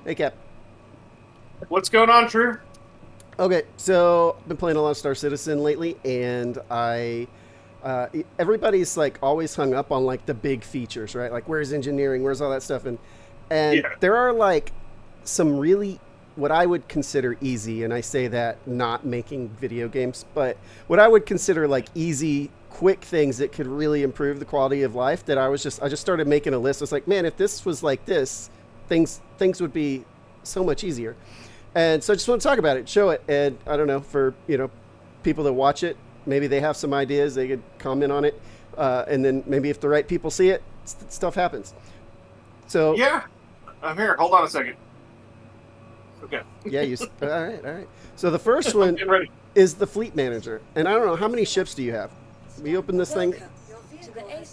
Hey, Cap. What's going on, True? Okay, so I've been playing a lot of Star Citizen lately, and everybody's like always hung up on like the big features, right? Like where's engineering, where's all that stuff, and Yeah. there are like some really what I would consider easy, and I say that not making video games, but what I would consider like easy, quick things that could really improve the quality of life. That I just started making a list. I was like, man, if this was like this, things would be so much easier. And so I just want to talk about it, show it, and I don't know, for people that watch it, maybe they have some ideas, they could comment on it, and then maybe if the right people see it, stuff happens. So Yeah. I'm here. Hold on a second. Okay. yeah, all right, all right. So the first I'm one getting ready. is the fleet manager, and I don't know how many ships do you have. We open this thing.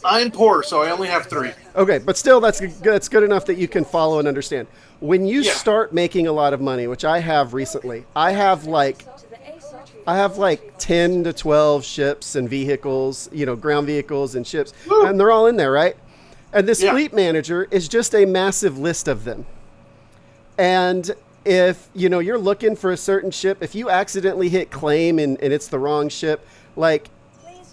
I'm poor, so I only have 3. Okay, but still, that's good enough that you can follow and understand. When you Yeah. start making a lot of money, which I have recently, I have like 10 to 12 ships and vehicles, ground vehicles and ships, Woo. and they're all in there, right? And this Yeah. fleet manager is just a massive list of them. And if, you're looking for a certain ship, if you accidentally hit claim and it's the wrong ship, like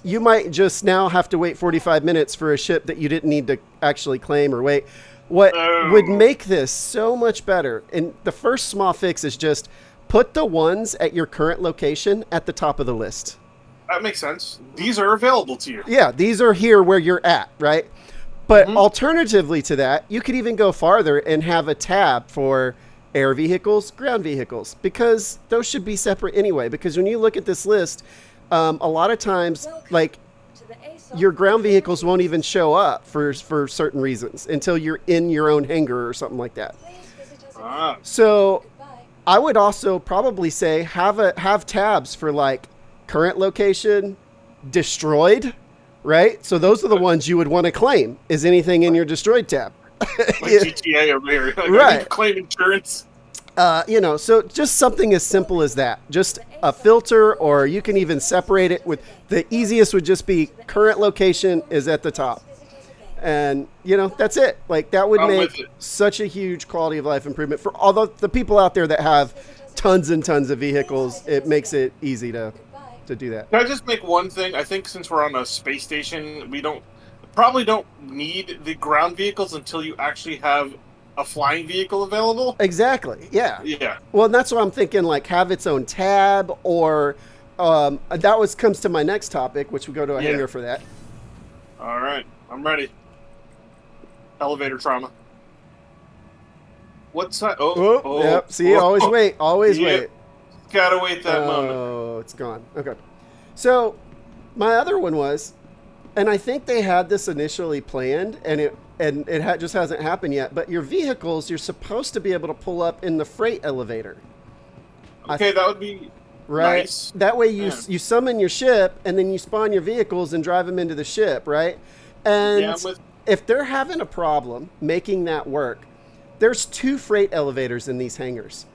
you might just now have to wait 45 minutes for a ship that you didn't need to actually claim or wait. What would make this so much better, and the first small fix is just put the ones at your current location at the top of the list. That makes sense. These are available to you. Yeah, these are here where you're at, right? But alternatively to that, you could even go farther and have a tab for air vehicles, ground vehicles, because those should be separate anyway. Because when you look at this list, a lot of times, like, your ground vehicles won't even show up for certain reasons until you're in your own hangar or something like that. Ah. So I would also probably say have tabs for like current location, destroyed, right? So those are the ones you would want to claim. Is anything in your destroyed tab? Like GTA over here. Like, I Right. need to claim insurance. So just something as simple as that. Just a filter, or you can even separate it with the easiest would just be current location is at the top. And, that's it. Like that would I'm make with it. such a huge quality of life improvement for all the people out there that have tons and tons of vehicles. It makes it easy to do that. Can I just make one thing? I think since we're on a space station, we probably don't need the ground vehicles until you actually have a flying vehicle available. Exactly. Yeah. Yeah. Well, and that's what I'm thinking, like have its own tab, or comes to my next topic, which we go to a hangar for that. All right. I'm ready. Elevator trauma. What's that? Oh, Yep. See, always wait. Always Yep. wait. Gotta wait that moment. Oh, it's gone. Okay. So my other one was, and I think they had this initially planned, and it just hasn't happened yet. But your vehicles, you're supposed to be able to pull up in the freight elevator. Okay, that would be Right. nice. That way you Yeah. you summon your ship, and then you spawn your vehicles and drive them into the ship, right? And Yeah, I'm with- if they're having a problem making that work, there's 2 freight elevators in these hangars.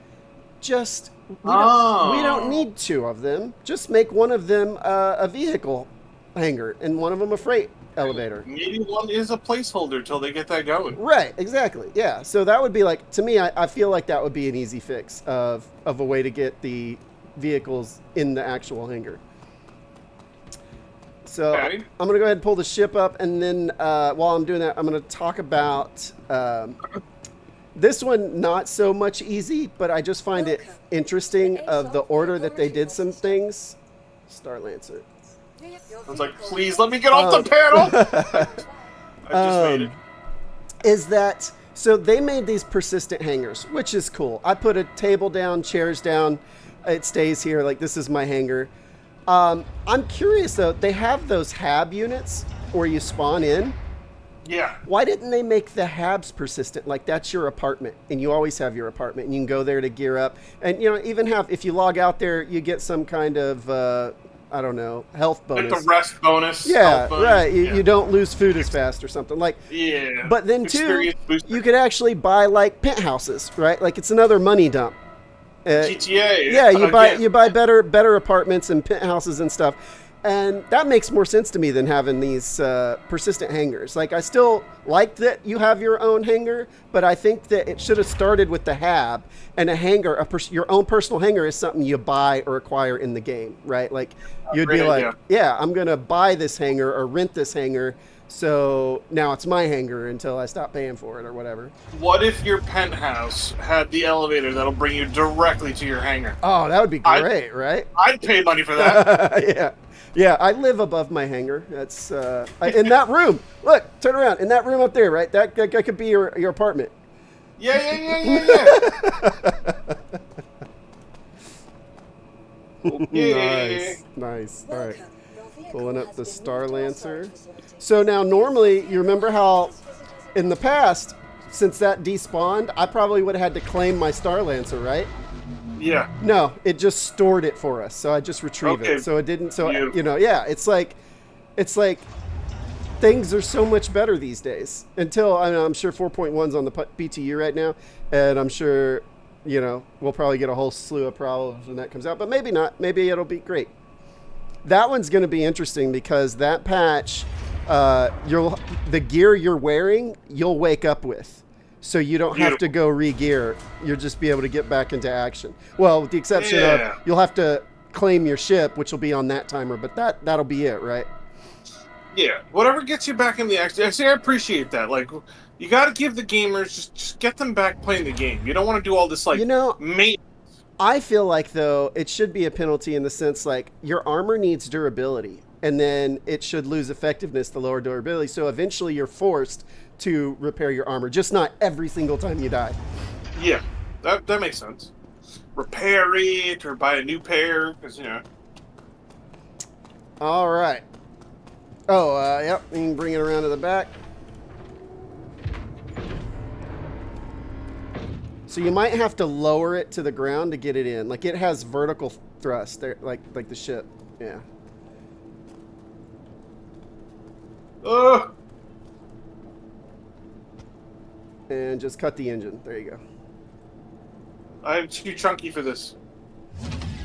Just we don't need 2 of them. Just make one of them a vehicle hangar and one of them a freight elevator. Maybe one is a placeholder till they get that going. Right, exactly. Yeah. So that would be like, to me, I feel like that would be an easy fix of a way to get the vehicles in the actual hangar. So Okay. I'm going to go ahead and pull the ship up, and then while I'm doing that, I'm going to talk about this one, not so much easy, but I just find it interesting of the order that they did some things. Star Lancer. I was like, please let me get off the panel. I just made it. Is that so? They made these persistent hangars, which is cool. I put a table down, chairs down. It stays here. Like, this is my hangar. I'm curious though. They have those hab units where you spawn in. Yeah. Why didn't they make the habs persistent? Like, that's your apartment, and you always have your apartment, and you can go there to gear up. And even have, if you log out there, you get some kind of I don't know, health bonus. Like the rest bonus. Yeah, health bonus. right. Yeah. You don't lose food as fast or something. Like, Yeah. but then too, Experience booster. you could actually buy like penthouses, right? Like, it's another money dump. GTA. Yeah, you again. buy better apartments and penthouses and stuff. And that makes more sense to me than having these persistent hangers. Like, I still like that you have your own hanger, but I think that it should have started with the hab, and a hanger, your own personal hanger is something you buy or acquire in the game, right? Like, you'd be like, yeah, I'm going to buy this hanger or rent this hanger, so now it's my hanger until I stop paying for it or whatever. What if your penthouse had the elevator that'll bring you directly to your hangar? Oh, that would be great, right? I'd pay money for that. Yeah. Yeah, I live above my hangar. That's in that room. Look, turn around. In that room up there, right? That could be your apartment. Yeah. Okay. Nice. All right. Pulling up the Star Lancer. So now, normally, you remember how in the past, since that despawned, I probably would have had to claim my Star Lancer, right? Yeah. No, it just stored it for us, so I just retrieved it. So it didn't. So yeah, it's like things are so much better these days. Until I'm sure 4.1's on the BTU right now, and I'm sure we'll probably get a whole slew of problems when that comes out. But maybe not. Maybe it'll be great. That one's going to be interesting because that patch, the gear you're wearing, you'll wake up with. So you don't have to go re-gear. You'll just be able to get back into action. Well, with the exception of you'll have to claim your ship, which will be on that timer, but that'll be it, right? Yeah, whatever gets you back in the action. Actually, I appreciate that. Like, you got to give the gamers, just get them back playing the game. You don't want to do all this, like, maintenance. I feel like, though, it should be a penalty in the sense, like, your armor needs durability, and then it should lose effectiveness the lower durability. So eventually you're forced to repair your armor, just not every single time you die. Yeah, that makes sense. Repair it or buy a new pair, because, All right. Oh, yep, you can bring it around to the back. So you might have to lower it to the ground to get it in. Like, it has vertical thrust, there, like the ship. Yeah. And just cut the engine. There you go. I'm too chunky for this.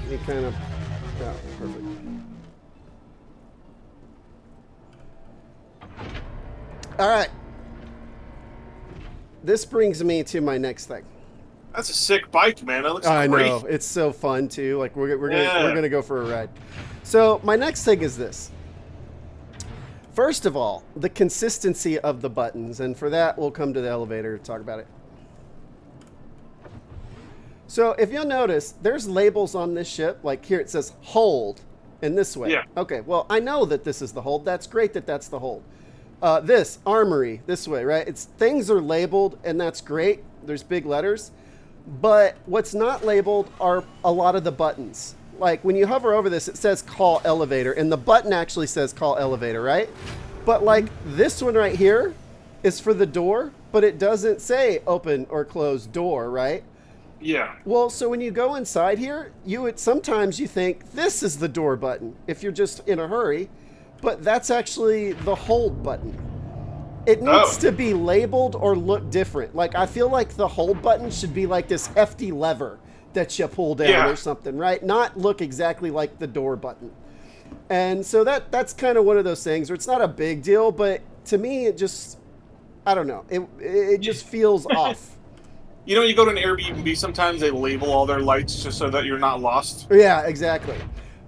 You kind of... Yeah, perfect. All right. This brings me to my next thing. That's a sick bike, man. That looks great. I know. It's so fun, too. Like, we're gonna go for a ride. So, my next thing is this. First of all, the consistency of the buttons, and for that, we'll come to the elevator to talk about it. So, if you'll notice, there's labels on this ship. Like, here it says hold in this way. Yeah. Okay, well, I know that this is the hold. That's great that that's the hold. This, armory, this way, right? Things are labeled, and that's great. There's big letters. But what's not labeled are a lot of the buttons. Like, when you hover over this, it says call elevator, and the button actually says call elevator, right? But, like, this one right here is for the door, but it doesn't say open or close door, right? Yeah. Well, so when you go inside here, sometimes you think this is the door button if you're just in a hurry, but that's actually the hold button. It needs to be labeled or look different. Like, I feel like the hold button should be like this hefty lever that you pull down or something, right? Not look exactly like the door button. And so that's kind of one of those things where it's not a big deal, but to me, it just, I don't know. It just feels off. You know, you go to an Airbnb, sometimes they label all their lights just so that you're not lost. Yeah, exactly.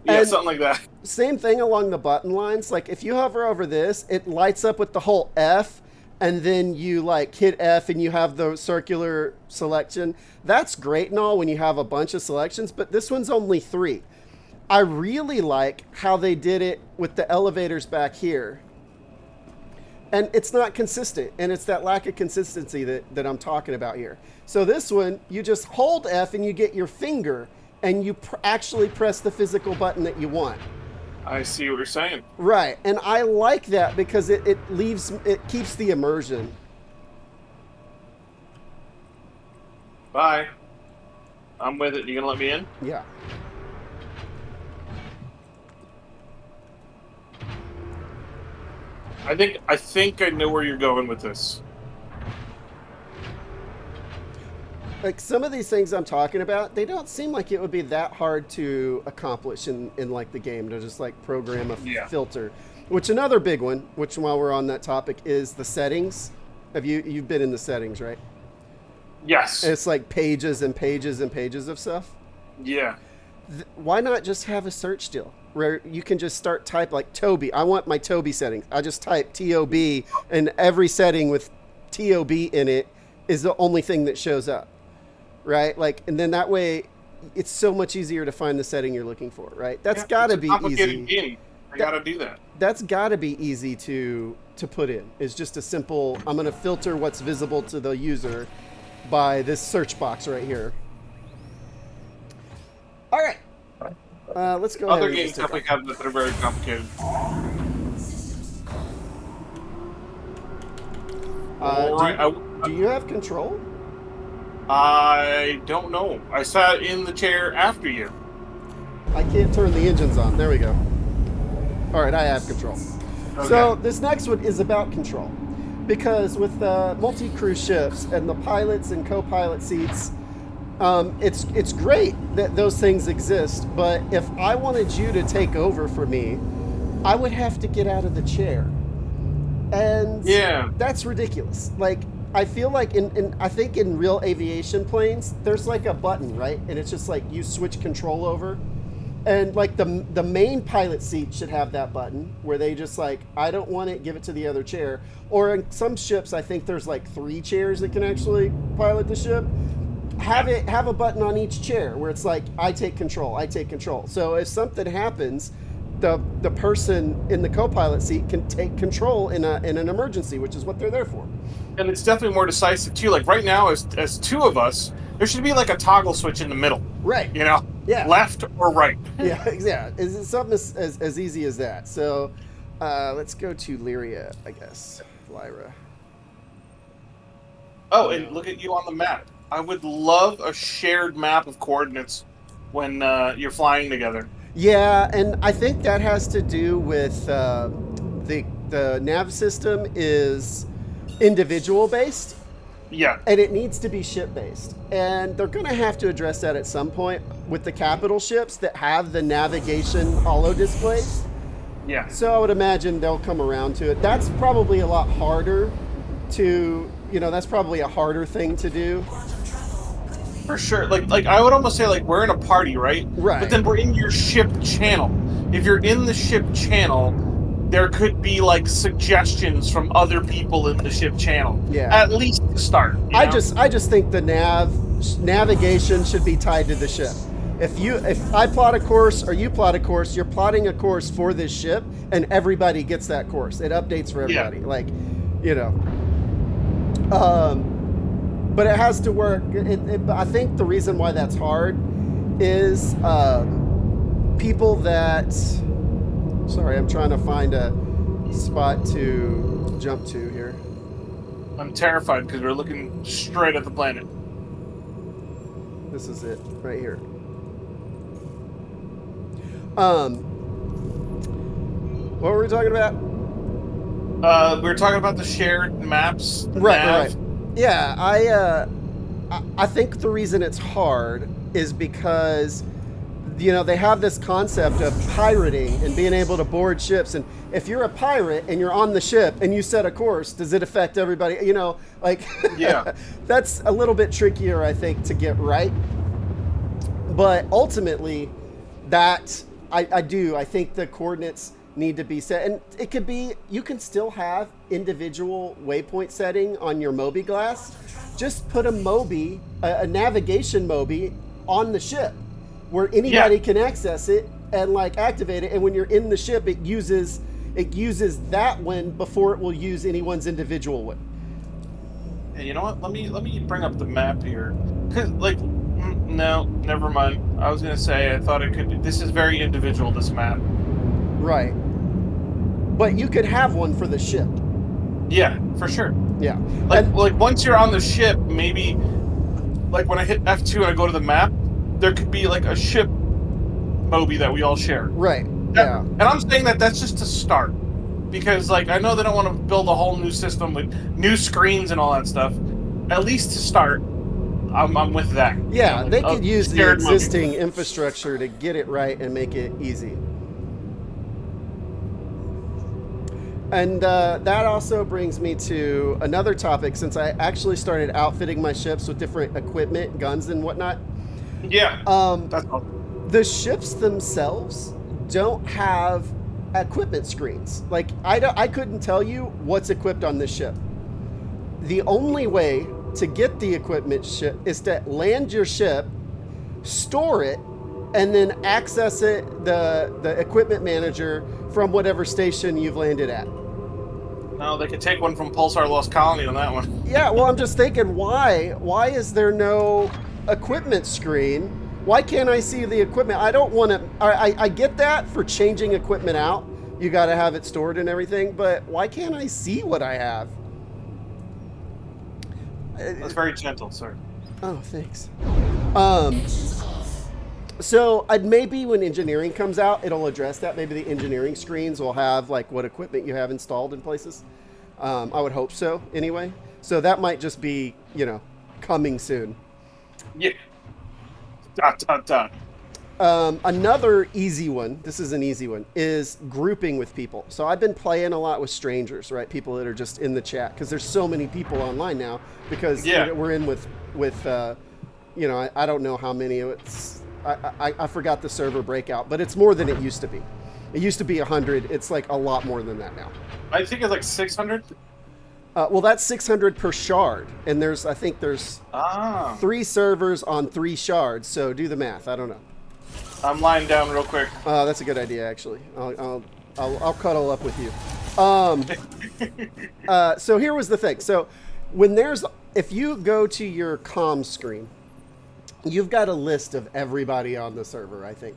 Yeah, and something like that. Same thing along the button lines. Like, if you hover over this, it lights up with the whole F, and then you, like, hit F and you have the circular selection. That's great and all when you have a bunch of selections, but this one's only 3. I really like how they did it with the elevators back here. And it's not consistent, and it's that lack of consistency that I'm talking about here. So this one, you just hold F and you get your finger, and you actually press the physical button that you want. I see what you're saying. Right, and I like that because it keeps the immersion. Bye. I'm with it. You gonna let me in? Yeah. I think I know where you're going with this. like some of these things I'm talking about, they don't seem like it would be that hard to accomplish in like the game to just like program a filter. Which another big one, which while we're on that topic, is the settings. You've been in the settings, right? Yes. And it's like pages and pages and pages of stuff. Yeah. Why not just have a search still where you can just start type like Toby? I want my Toby settings. I just type TOB, and every setting with TOB in it is the only thing that shows up, right? Like, and then that way it's so much easier to find the setting you're looking for, right? That's got to be easy. Game. I got to do that. That's got to be easy to put in. It's just a simple, I'm going to filter what's visible to the user by this search box right here. All right. Let's go ahead. Other games definitely have that are very complicated. Do you have control? I don't know. I sat in the chair after you. I can't turn the engines on. There we go. All right, I have control. Okay. So this next one is about control. Because with multi-cruise ships and the pilots and co-pilot seats, it's great that those things exist, but if I wanted you to take over for me, I would have to get out of the chair. And that's ridiculous. Like, I feel like I think in real aviation planes, there's like a button, right? And it's just like you switch control over. And like the main pilot seat should have that button where they just like, I don't want it, give it to the other chair. Or in some ships, I think there's like 3 chairs that can actually pilot the ship. Have a button on each chair where it's like, I take control. So if something happens, the person in the co-pilot seat can take control in an emergency, which is what they're there for. And it's definitely more decisive too. Like right now, as 2 of us, there should be like a toggle switch in the middle. Right. You know? Yeah. Left or right. Yeah. It's something as easy as that. So let's go to Lyria, I guess. Lyra. Oh, and look at you on the map. I would love a shared map of coordinates when you're flying together. Yeah, and I think that has to do with the nav system is individual based. Yeah. And it needs to be ship based. And they're going to have to address that at some point with the capital ships that have the navigation holo displays. Yeah. So I would imagine they'll come around to it. That's probably a lot harder that's probably a harder thing to do. For sure. Like I would almost say like we're in a party, right? Right. But then we're in your ship channel. If you're in the ship channel, there could be like suggestions from other people in the ship channel. Yeah. At least to start. I just think the navigation should be tied to the ship. If I plot a course or you plot a course, you're plotting a course for this ship, and everybody gets that course. It updates for everybody. Yeah. Like, but it has to work. I think the reason why that's hard is people that. Sorry, I'm trying to find a spot to jump to here. I'm terrified because we're looking straight at the planet. This is it, right here. What were we talking about? We were talking about the shared maps. Right. Yeah, I think the reason it's hard is because they have this concept of pirating and being able to board ships. And if you're a pirate and you're on the ship and you set a course, does it affect everybody? Yeah, that's a little bit trickier, I think, to get right. But ultimately, I think the coordinates need to be set. And it could be, you can still have individual waypoint setting on your Moby glass. Just put a Moby, a navigation Moby on the ship, where anybody can access it and like activate it, and when you're in the ship, it uses that one before it will use anyone's individual one. Hey, you know what? Let me bring up the map here. No, never mind. I was gonna say I thought it could be. This is very individual. This map. Right. But you could have one for the ship. Yeah, for sure. Yeah. Like once you're on the ship, maybe like when I hit F2 and I go to the map, there could be like a ship Moby that we all share. Right. Yeah. And I'm saying that's just to start. Because like I know they don't want to build a whole new system with new screens and all that stuff. At least to start, I'm with that. Yeah, Like, they could use the shared money. existing infrastructure to get it right and make it easy. And that also brings me to another topic, since I actually started outfitting my ships with different equipment, guns and whatnot. Yeah, that's all. The ships themselves don't have equipment screens. Like, I couldn't tell you what's equipped on this ship. The only way to get the equipment ship is to land your ship, store it, and then access it, the equipment manager, from whatever station you've landed at. No, they could take one from Pulsar Lost Colony on that one. Yeah, well, I'm just thinking, why is there no equipment screen? Why can't I see the equipment? I don't want to. I get that for changing equipment out, you got to have it stored and everything, but why can't I see what I have? That's very gentle, sir. Oh, thanks. So maybe when engineering comes out, it'll address that. Maybe the engineering screens will have like what equipment you have installed in places. I would hope so anyway. So that might just be, coming soon. Yeah. Dot, dot, dot. Another easy one, this is an easy one, is grouping with people. So I've been playing a lot with strangers, right? People that are just in the chat, because there's so many people online now, because we're in with I don't know how many. I forgot the server breakout, but it's more than it used to be. It used to be 100. It's like a lot more than that now. I think it's like 600. Well, that's 600 per shard, and I think there's 3 servers on 3 shards. So do the math. I don't know. I'm lying down real quick. That's a good idea, actually. I'll cuddle up with you. So here was the thing. So if you go to your comm screen, you've got a list of everybody on the server, I think.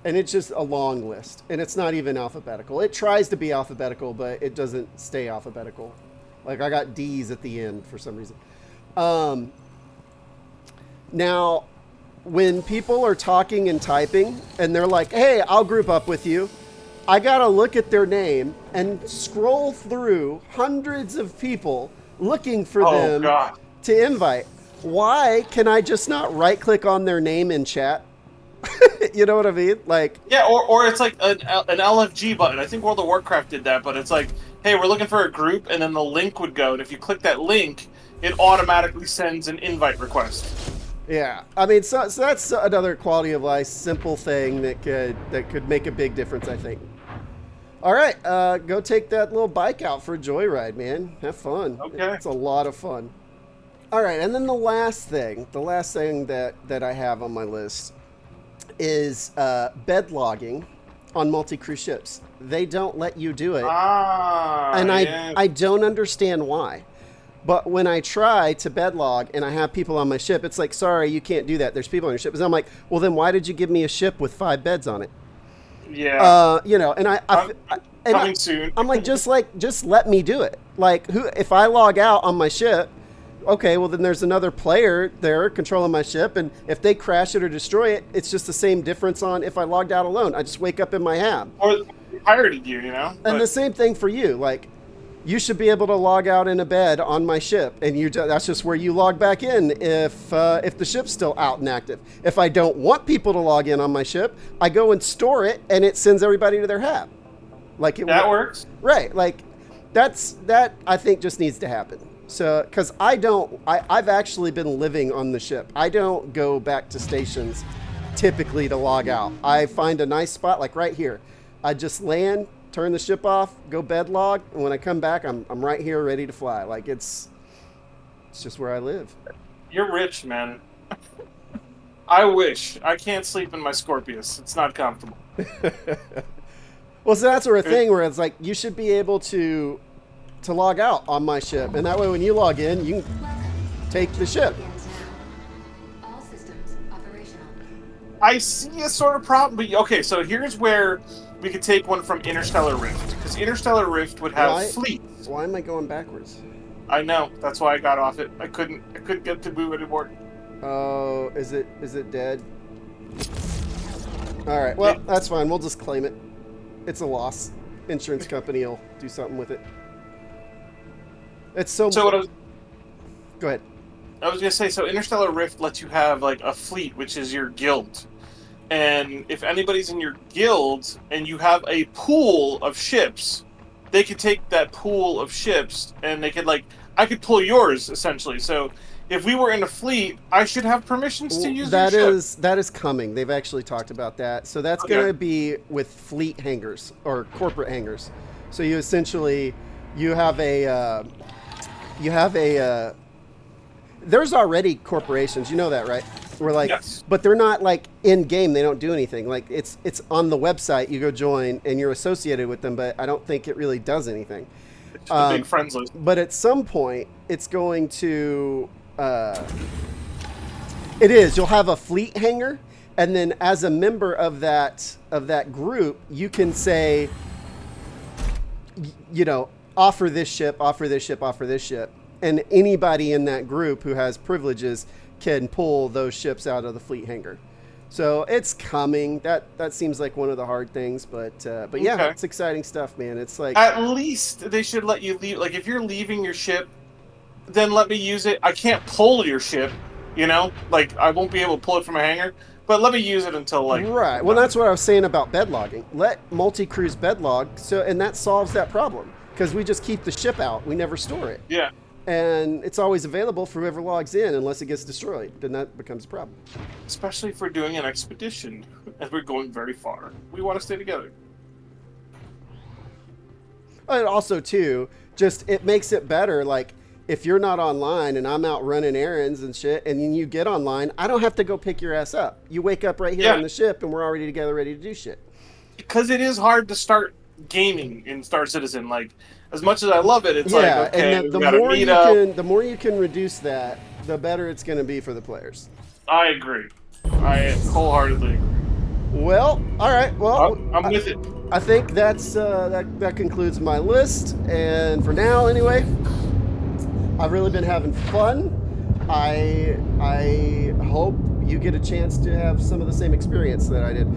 And it's just a long list. And it's not even alphabetical. It tries to be alphabetical, but it doesn't stay alphabetical. Like, I got D's at the end for some reason. Now, when people are talking and typing, and they're like, hey, I'll group up with you, I gotta look at their name and scroll through hundreds of people looking for them to invite. Why can I just not right-click on their name in chat? You know what I mean? Like, yeah, or it's like an LFG button. I think World of Warcraft did that, but it's like, hey, we're looking for a group, and then the link would go, and if you click that link, it automatically sends an invite request. Yeah, I mean, so that's another quality of life, simple thing that could make a big difference, I think. All right, go take that little bike out for a joyride, man. Have fun. Okay. It's a lot of fun. All right, and then the last thing that I have on my list is bed logging on multi-crew ships. They don't let you do it, and I don't understand why. But when I try to bed log and I have people on my ship, it's like, sorry, you can't do that. There's people on your ship. And I'm like, well, then why did you give me a ship with 5 beds on it? Yeah. And soon. I'm like, just let me do it. Like, if I log out on my ship, okay, well, then there's another player there controlling my ship. And if they crash it or destroy it, it's just the same difference on if I logged out alone. I just wake up in my hab. Or they pirated you, And the same thing for you. Like, you should be able to log out in a bed on my ship, and that's just where you log back in if the ship's still out and active. If I don't want people to log in on my ship, I go and store it, and it sends everybody to their hab. Like that works, right? Like that I think just needs to happen. So because I've actually been living on the ship. I don't go back to stations typically to log out. I find a nice spot like right here. I just land, turn the ship off, go bed log, and when I come back, I'm right here ready to fly. Like it's just where I live. You're rich, man. I wish. I can't sleep in my Scorpius. It's not comfortable. Well, so that's sort of thing where it's like you should be able to log out on my ship, and that way when you log in, you can take the ship. All systems operational. I see a sort of problem, but okay, so here's where we could take one from Interstellar Rift, because Interstellar Rift would have fleets. Why am I going backwards? I know. That's why I got off it. I couldn't get to move anymore. Oh, is it dead? All right. Well, that's fine. We'll just claim it. It's a loss. Insurance company will do something with it. It's so. So what I was, Go ahead. I was gonna say, so Interstellar Rift lets you have like a fleet, which is your guild, and if anybody's in your guild and you have a pool of ships, they could take that pool of ships and they could I could pull yours essentially. So if we were in a fleet, I should have permissions to use your ship. That is coming. They've actually talked about that. So that's Okay. going to be with fleet hangars or corporate hangars. So you essentially you have a there's already corporations. You know that, right? We're like, Yes. but they're not like in game. They don't do anything. Like it's on the website. You go join and you're associated with them, but I don't think it really does anything. It's just a big friends list. But at some point, it's going to. It is. You'll have a fleet hangar, and then as a member of that group, you can say, you know, offer this ship, offer this ship, offer this ship, and anybody in that group who has privileges can pull those ships out of the fleet hangar. So it's coming. That seems like one of the hard things, but yeah, Okay. it's exciting stuff, man. It's like At least they should let you leave. Like if you're leaving your ship, then let me use it. I can't pull your ship, you know? Like I won't be able to pull it from a hangar, but let me use it until right. Well, that's what I was saying about bed logging. Let multi-cruise bed log, and that solves that problem because we just keep the ship out. We never store it. Yeah. And it's always available for whoever logs in unless it gets destroyed. Then that becomes a problem. Especially if we're doing an expedition and we're going very far. We want to stay together. And also, too, just it makes it better. Like, if you're not online and I'm out running errands and shit, and then you get online, I don't have to go pick your ass up. You wake up right here Yeah. on the ship and we're already together ready to do shit. Because it is hard to start gaming in Star Citizen. Like, as much as I love it, it's Yeah, like, okay, and we gotta meet up. the more you can reduce that, the better it's going to be for the players. I agree. I wholeheartedly agree. Well, all right. Well, I'm with it. I think that's that concludes my list, and for now, anyway, I've really been having fun. I hope you get a chance to have some of the same experience that I did.